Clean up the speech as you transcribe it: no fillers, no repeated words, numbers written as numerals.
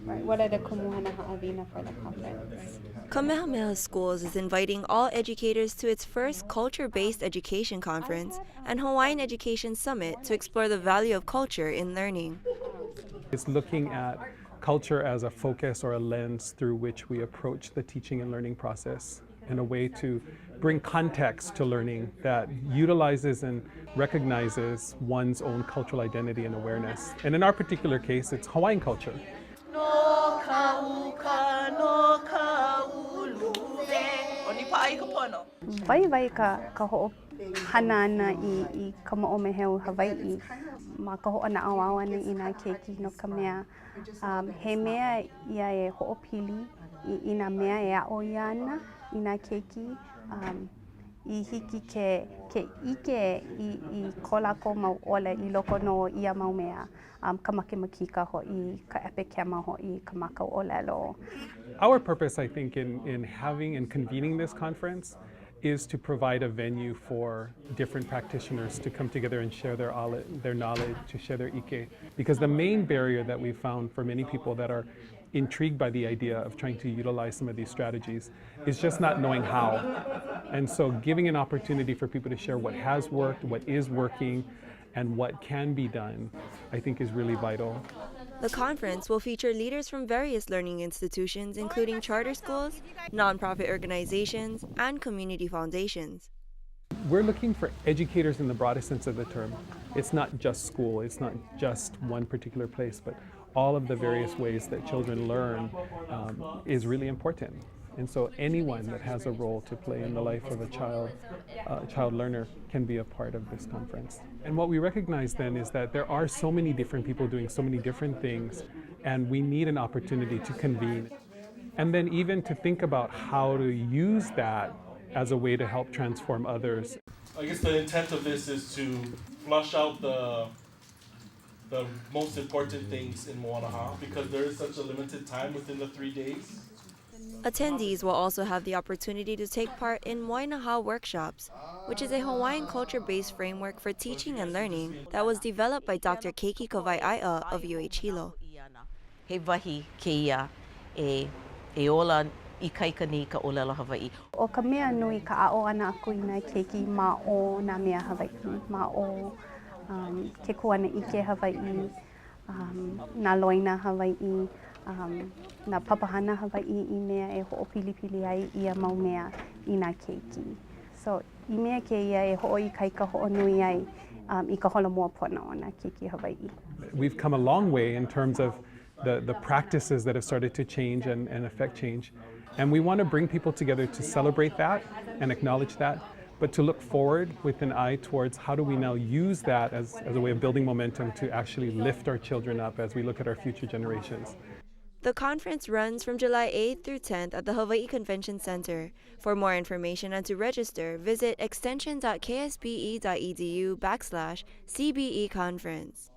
Right. What are the kumuhana ha'awina for the conference? Kamehameha Schools is inviting all educators to its first culture-based education conference and Hawaiian Education Summit to explore the value of culture in learning. It's looking at culture as a focus or a lens through which we approach the teaching and learning process in a way to bring context to learning that utilizes and recognizes one's own cultural identity and awareness. And in our particular case, it's Hawaiian culture. No kauka, no kauluve. Oni pa'i ka pono. Vai ka ho'o hana ana i ka mo'omeheu Hawaii ma ka ho'o na awawa na i nā keiki no ka mea he mea ia e ho'opili i nā mea e a'o ia ana i nā keiki I hiki ke ike i ko lako mau ole I loko no ia mau mea ka makemakika ho'i ka epekema ho'i ka makau olelo. Our purpose, I think, in having and convening this conference is to provide a venue for different practitioners to come together and share their knowledge, to share their ike. Because the main barrier that we've found for many people that are intrigued by the idea of trying to utilize some of these strategies is just not knowing how. And so giving an opportunity for people to share what has worked, what is working, and what can be done, I think is really vital. The conference will feature leaders from various learning institutions, including charter schools, nonprofit organizations, and community foundations. We're looking for educators in the broadest sense of the term. It's not just school, it's not just one particular place, but all of the various ways that children learn is really important. And so anyone that has a role to play in the life of a child learner can be a part of this conference. And what we recognize then is that there are so many different people doing so many different things, and we need an opportunity to convene. And then even to think about how to use that as a way to help transform others. I guess the intent of this is to flush out the most important things in Moanaha because there is such a limited time within the 3 days. Attendees will also have the opportunity to take part in Moanaha workshops, which is a Hawaiian culture-based framework for teaching and learning that was developed by Dr. Keiki Kawai'aia of UH Hilo. He wahi ke ia e ola I kaika ni ka olelo Hawaii. O ka mea nui ka a'o ana aku I nā keiki ma o nā mea Hawaii, ma o ke kuana ike Hawaii, nā loina Hawaii, nā papahana Hawaii I mea e ho'opilipili ai ia mau mea I nā keiki. So I mea ke ia e ho'o I kaika ho'o nui ai I ka holomoa pona o nā keiki Hawaii. We've come a long way in terms of the practices that have started to change and affect change. And we want to bring people together to celebrate that and acknowledge that, but to look forward with an eye towards how do we now use that as a way of building momentum to actually lift our children up as we look at our future generations. The conference runs from July 8th through 10th at the Hawaii Convention Center. For more information and to register, visit extension.ksbe.edu/CBE conference.